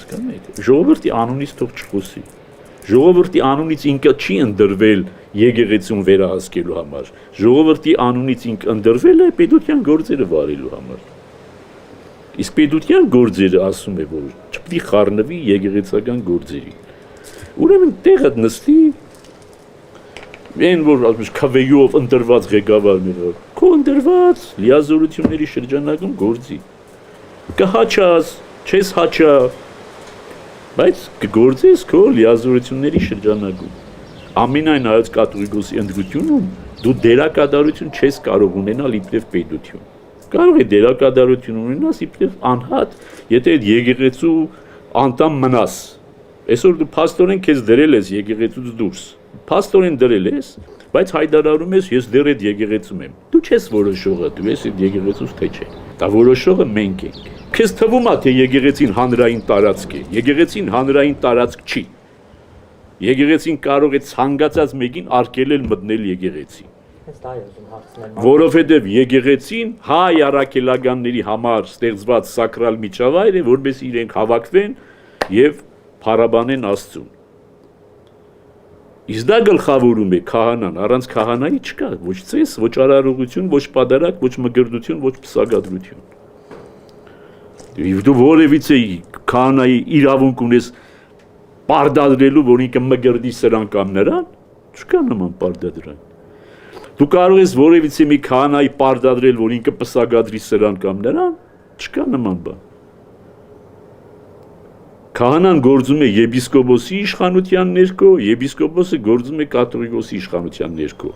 հասկանեք, ժողովրդի անունից թող չխոսի։ Ժողովրդի անունից ինքը չի ընդրվել եկեղեցուն վերահսկելու համար։ Ժողովրդի անունից ինքը ընդրվել է պետության գործերը վարելու համար։ Իսկ պետության գործերը ասում է, որ չպետք է խառնվի եկեղեցական գործերին։ Ուրեմն տեղը նստի այն որ ասում քվեյով ընտրված ղեկավարները, քո ընտրված լիազորությունների շրջանակում գործի։ Կհաչաս, չես հաչա, բայց կգործես քո լիազորությունների շրջանակում։ Ամենայն հայոց կաթողիկոսի ընդրությունում դու դերակատարություն չես կարող ունենալ իբրև պետություն։ Կարող է դերակատարություն ունենաս իբրև անհատ, եթե այդ եկեղեցու անդամ մնաս։ Այսօր դու փաստորեն քեզ դրել ես եկեղեցուց դուրս։ Փաստորեն դրել ես, բայց հայտարարում ես ես դեռ այդ եկեղեցում եմ։ Դու չես որոշողը, դու ես այդ եկեղեցուց թե չէ։ Դա որոշողը մենք ենք։ Քեզ թվում է թե եկեղեցին հանրային տարածք է։ Եկեղեցին հանրային տարածք չի։ Եկեղեցին կարող է ցանկացած մեկին արգելել մտնել եկեղեցի։ Որովհետև եկեղեցին հայ առաքելականների համար ստեղծված սակրալ միջավայր է, որպես իրենք հավաքվեն եւ փառաբանեն Աստծուն։ Իսկ դա գլխավորում է քահանան, առանց քահանայի չկա ոչ ծես, ոչ արարողություն, ոչ պատարակ, ոչ մգրդություն, ոչ պսակադրություն։ Եվ դու որևիցե քահանայի իրավունք ունես պարտադրելու, որ ինքը մգրդի սրան կամ նրան, չկա նման պարտադրանք։ Դու կարող ես որևիցե մի քահանայի պարտադրել, որ ինքը պսակադրի սրան կամ նրան, չկա նման բան։ Քահանան գործում է եպիսկոպոսի իշխանության ներքո, եպիսկոպոսը գործում է կաթողիկոսի իշխանության ներքո։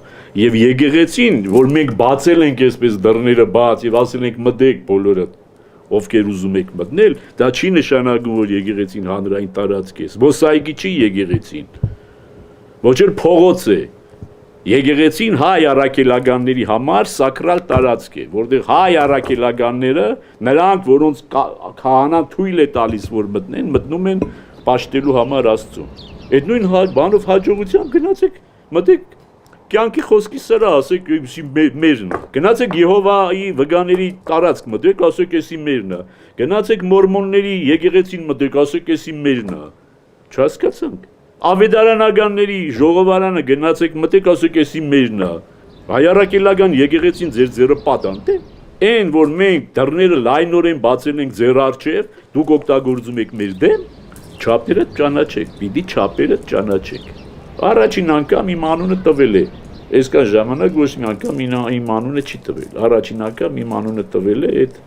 Եվ եկեղեցին, որ մենք բացել ենք այսպես դռները բաց եւ ասել ենք մտեք բոլորդ, ովքեր ուզում եք մտնել, դա չի նշանակում, որ եկեղեցին հանրային տարածք է։ Զբոսայգի չի եկեղեցին։ Ոչ էլ փողոց է։ Եկեղեցին հայ առաքելականների համար սակրալ տարածք է, որտեղ հայ առաքելականները, նրանք, որոնց քահանան թույլ է տալիս, որ մտնեն, մտնում են պաշտելու համար Աստծուն։ Այդ նույն բանով հաջողությամբ գնացեք, մտեք կյանքի խոսքի սրա, ասեք, մերն է։ Գնացեք Եհովայի վկաների տարածք մտեք, ասեք, էսի մերն է։ Գնացեք մորմոնների եկեղեցին մտեք, ասեք, էսի մերն է։ Չհասկացանք։ Ավետարանականների ժողովարանը գնացեք մտեք, ասեք, էսի մերն է։ Հայ առաքելական եկեղեցին ձեր ձեռը պատանդ է։ Այն, որ մենք դռները լայնորեն բացել ենք ձեր առջև, դուք օգտագործում եք մեր դեմ, չափերը ճանաչեք, պիտի չափերը ճանաչեք։ Առաջին անգամ իմ անունը տվել է։ Այսքան ժամանակ ոչ մի անգամ իմ անունը չի տվել։ Առաջին անգամ իմ անունը տվել է այդ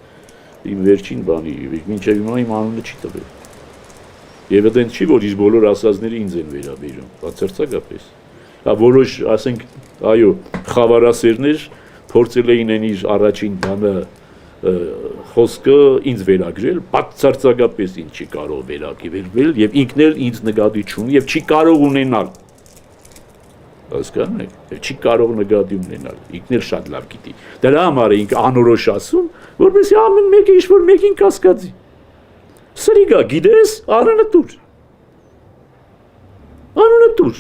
իմ վերջին բանի, մինչև հիմա իմ անունը չի տվել։ Եվ այդեն չի, որ իր բոլոր ասածները ինձ են վերաբերում, բացարձակապես։ Որոշ, ասենք, այո, խավարասերներ փորձել էին այն իր առաջին բանը խոսքը ինձ վերագրել, բացարձակապես ինձ չի կարող վերագրվել եւ ինքն էլ ինձ նկատի չունի եւ չի կարող ունենալ։ Հասկանու՞մ եք, չի կարող նկատի ունենալ, ինքն էլ շատ լավ գիտի։ Դրա համար է ինքը անորոշ ասում, որովհետեւ ամեն մեկը ինչ որ մեկին կասկածի։ Սրիգա գիտես, անունը տուր։ Անունը տուր։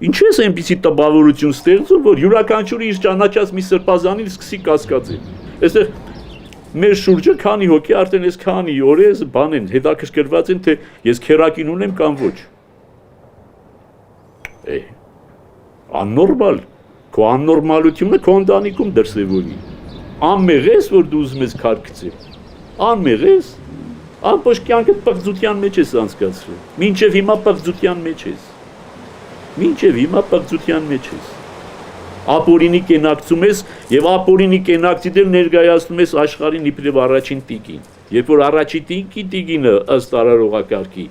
Ինչու ես այնպիսի տպավորություն ստեղծում, որ յուրաքանչյուրը իր ճանաչած մի սրբազանին սկսի կասկածել։ Այստեղ մեր շուրջը քանի հոգի արդեն այս քանի օր է բան են, հետաքրքրված են, թե ես քերակին ունեմ կամ ոչ։ Աննորմալ, քո աննորմալությունը քո ընտանիքում դրսևորի։ Անմեղ ես, որ դու ուզում ես քար գցել։ Անմեղ ես, ամբողջ կյանքդ պղծության մեջ ես անցկացրել։ Մինչև հիմա պղծության մեջ ես։ Մինչև հիմա պղծության մեջ ես։ Ապօրինի կենակցում ես եւ ապօրինի կենակցիդել ներկայացնում ես աշխարհին իբրև առաջին տիկին։ Երբ որ առաջին տիկինը ըստ արարողակարգի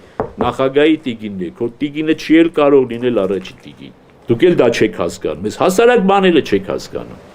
նախագահի տիկինն է, քո տիկինը չի էլ կարող լինել առաջին տիկին։ Դուք էլ դա չեք հասկանում, ես հասարակ բաները չեք հասկանում։